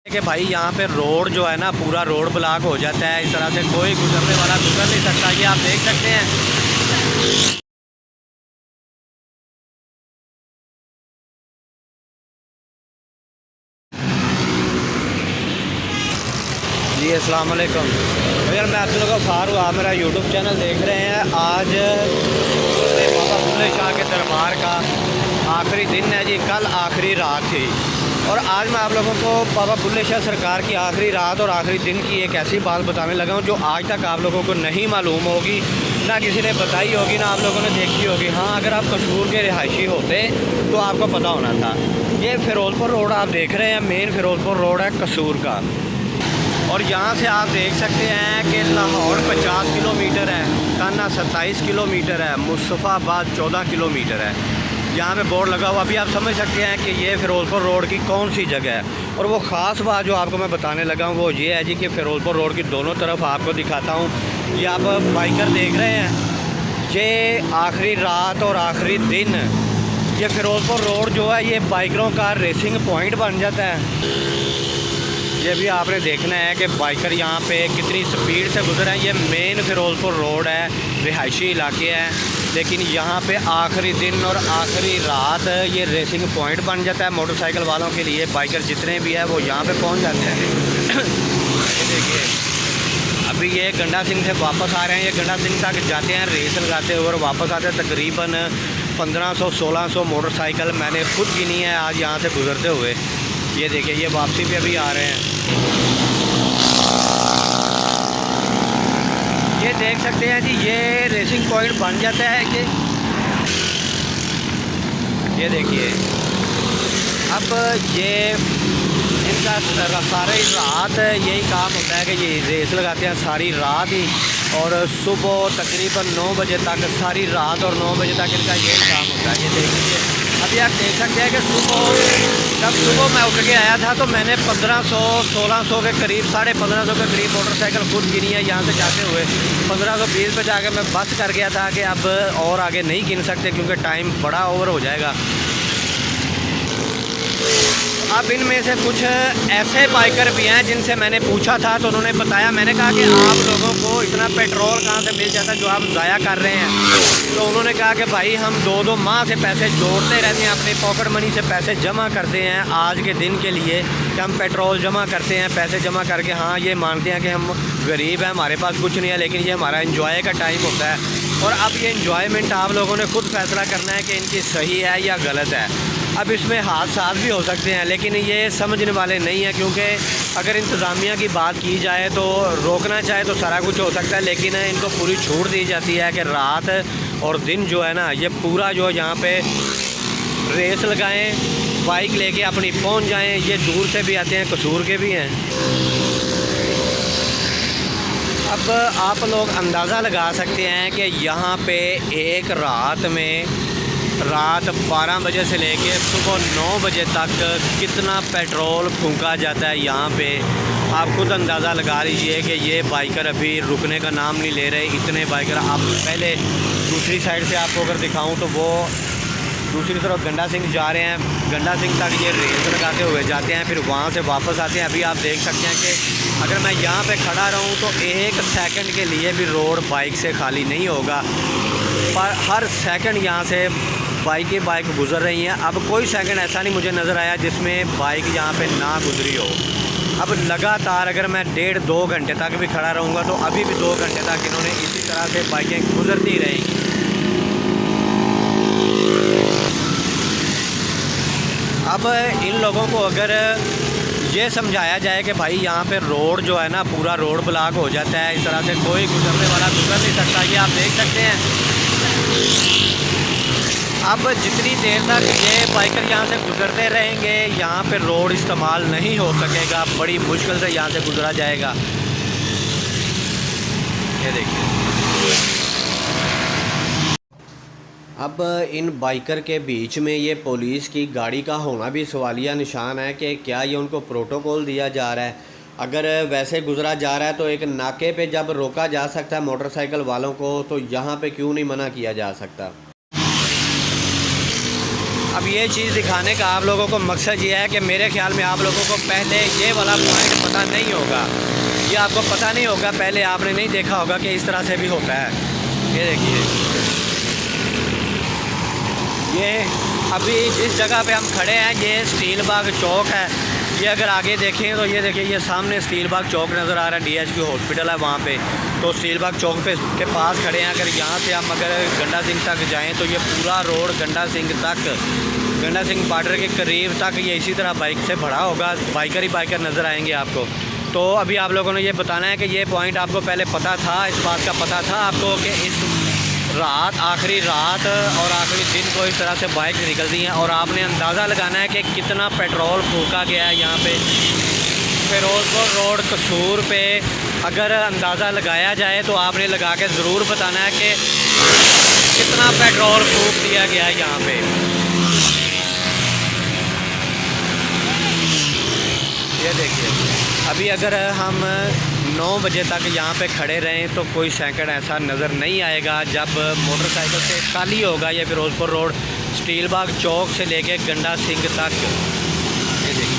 कि भाई यहाँ पे रोड जो है ना पूरा रोड ब्लॉक हो जाता है। इस तरह से कोई गुजरने वाला गुजर नहीं सकता। ये आप देख सकते हैं। जी अस्सलाम वालेकुम। तो यार मैं आप लोगों का फार हुआ, मेरा यूट्यूब चैनल देख रहे हैं। आज बाबा बुल्ले शाह के दरबार का आखिरी दिन है जी। कल आखिरी रात थी और आज मैं आप लोगों को बाबा बुल्ले शाह सरकार की आखिरी रात और आखिरी दिन की एक ऐसी बात बताने लगा हूँ जो आज तक आप लोगों को नहीं मालूम होगी, ना किसी ने बताई होगी, ना आप लोगों ने देखी होगी। हाँ, अगर आप कसूर के रिहायशी होते तो आपको पता होना था। ये फिरोजपुर रोड आप देख रहे हैं, मेन फिरोजपुर रोड है कसूर का। और यहाँ से आप देख सकते हैं कि लाहौर 50 किलोमीटर है, कान्हा 27 किलोमीटर है, मुस्तफ़ाबाद 14 किलोमीटर है। यहाँ पे बोर्ड लगा हुआ, अभी आप समझ सकते हैं कि ये फिरोजपुर रोड की कौन सी जगह है। और वो ख़ास बात जो आपको मैं बताने लगा हूँ वो ये है जी कि फ़िरोजपुर रोड की दोनों तरफ आपको दिखाता हूँ। ये आप बाइकर देख रहे हैं, ये आखिरी रात और आखिरी दिन ये फ़िरोजपुर रोड जो है ये बाइकरों का रेसिंग पॉइंट बन जाता है। ये भी आपने देखना है कि बाइकर यहाँ पे कितनी स्पीड से गुजर हैं। ये मेन फिरोजपुर रोड है, रिहायशी इलाके हैं, लेकिन यहाँ पे आखिरी दिन और आखिरी रात ये रेसिंग पॉइंट बन जाता है मोटरसाइकिल वालों के लिए। बाइकर जितने भी हैं वो यहाँ पे पहुँच जाते हैं। ये देखिए अभी ये गंडा सिंह से वापस आ रहे हैं। ये गंडा सिंह तक जाते हैं रेस लगाते हुए और वापस आते हैं। तकरीबन 1500-1600 मोटरसाइकिल मैंने खुद गिनी है आज यहाँ से गुजरते हुए। ये देखिए ये वापसी पे अभी आ रहे हैं। ये देख सकते हैं जी, ये रेसिंग पॉइंट बन जाता है कि ये देखिए अब ये इनका सारी रात यही काम होता है कि ये रेस लगाते हैं सारी रात ही, और सुबह तकरीबन 9 बजे तक सारी रात और 9 बजे तक इनका यही काम होता है। ये देख लीजिए अभी आप देख सकते हैं कि जब सुबह मैं उठ के आया था तो मैंने 1500-1600 के करीब 1550 के करीब मोटरसाइकिल खुद गिनी है यहाँ से जाते हुए। 1520 पे जाके मैं बस कर गया था कि अब और आगे नहीं गिन सकते क्योंकि टाइम बड़ा ओवर हो जाएगा। अब इनमें से कुछ ऐसे बाइकर भी हैं जिनसे मैंने पूछा था तो उन्होंने बताया, मैंने कहा कि आप लोगों को इतना पेट्रोल कहाँ से मिल जाता है जो आप ज़ाया कर रहे हैं। तो उन्होंने कहा कि भाई हम 2-2 माह से पैसे जोड़ते रहते हैं, अपनी पॉकेट मनी से पैसे जमा करते हैं आज के दिन के लिए कि हम पेट्रोल जमा करते हैं। पैसे जमा करके हाँ ये मानते हैं कि हम गरीब हैं, हमारे पास कुछ नहीं है, लेकिन ये हमारा इंजॉय का टाइम होता है। और अब ये इंजॉयमेंट आप लोगों ने खुद फैसला करना है कि इनकी सही है या गलत है। अब इसमें हादसा भी हो सकते हैं लेकिन ये समझने वाले नहीं हैं, क्योंकि अगर इंतज़ामिया की बात की जाए तो रोकना चाहे तो सारा कुछ हो सकता है, लेकिन इनको पूरी छूट दी जाती है कि रात और दिन जो है ना ये पूरा जो यहाँ पे रेस लगाएं, बाइक लेके अपनी पहुँच जाएं। ये दूर से भी आते हैं, कसूर के भी हैं। अब आप लोग अंदाज़ा लगा सकते हैं कि यहाँ पे एक रात में रात 12 बजे से लेके सुबह 9 बजे तक कितना पेट्रोल फूंका जाता है यहाँ पे। आप खुद अंदाज़ा लगा लीजिए कि ये बाइकर अभी रुकने का नाम नहीं ले रहे। इतने बाइकर आप पहले दूसरी साइड से आपको अगर दिखाऊं तो वो दूसरी तरफ गंडा सिंह जा रहे हैं, गंडा सिंह तक ये रेस लगाते हुए जाते हैं, फिर वहाँ से वापस आते हैं। अभी आप देख सकते हैं कि अगर मैं यहाँ पे खड़ा रहूँ तो 1 सेकंड के लिए भी रोड बाइक से खाली नहीं होगा, पर हर सेकंड यहाँ से बाइक ही बाइक गुजर रही हैं। अब कोई सेकंड ऐसा नहीं मुझे नज़र आया जिसमें बाइक यहाँ पे ना गुजरी हो। अब लगातार अगर मैं 1.5-2 घंटे तक भी खड़ा रहूँगा तो अभी भी 2 घंटे तक इन्होंने इसी तरह से बाइकें गुजरती रहेंगी। अब इन लोगों को अगर ये समझाया जाए कि भाई यहाँ पे रोड जो है ना पूरा रोड ब्लॉक हो जाता है, इस तरह से कोई गुजरने वाला गुजर नहीं सकता। ये आप देख सकते हैं अब जितनी देर तक ये बाइकर यहाँ से गुजरते रहेंगे यहाँ पे रोड इस्तेमाल नहीं हो सकेगा, बड़ी मुश्किल से यहाँ से गुजरा जाएगा। ये देखिए अब इन बाइकर के बीच में ये पुलिस की गाड़ी का होना भी सवालिया निशान है कि क्या ये उनको प्रोटोकॉल दिया जा रहा है। अगर वैसे गुजरा जा रहा है तो एक नाके पे जब रोका जा सकता है मोटरसाइकिल वालों को, तो यहाँ पे क्यों नहीं मना किया जा सकता। अब ये चीज़ दिखाने का आप लोगों को मकसद ये है कि मेरे ख्याल में आप लोगों को पहले ये वाला पॉइंट पता नहीं होगा, ये आपको पता नहीं होगा, पहले आपने नहीं देखा होगा कि इस तरह से भी होता है। ये देखिए, ये अभी जिस जगह पे हम खड़े हैं ये स्टील बाग चौक है। ये अगर आगे देखें तो ये देखिए, ये सामने स्टील बाग चौक नज़र आ रहा है, DHQ हॉस्पिटल है वहाँ पे। तो स्टील बाग चौक पे के पास खड़े हैं। अगर यहाँ से हम अगर गंडा सिंह तक जाएं तो ये पूरा रोड गंडा सिंह तक, गंडा सिंह बॉर्डर के करीब तक ये इसी तरह बाइक से भरा होगा, बाइकर ही बाइकर नज़र आएंगे आपको। तो अभी आप लोगों ने ये बताना है कि ये पॉइंट आपको पहले पता था, इस बात का पता था आपको कि इस रात, आखिरी रात और आखिरी दिन को इस तरह से बाइक निकलती हैं, और आपने अंदाज़ा लगाना है कि कितना पेट्रोल फूका गया है यहाँ पे फिरोजपुर रोड कसूर पे। अगर अंदाज़ा लगाया जाए तो आपने लगा के ज़रूर बताना है कि कितना पेट्रोल फूक दिया गया है यहाँ पे। ये देखिए, अभी अगर हम 9 बजे तक यहाँ पे खड़े रहें तो कोई सेकंड ऐसा नज़र नहीं आएगा जब मोटरसाइकिल से खाली होगा ये फिरोजपुर रोड स्टील बाग चौक से लेके गंडा सिंह तक। ये देखिए।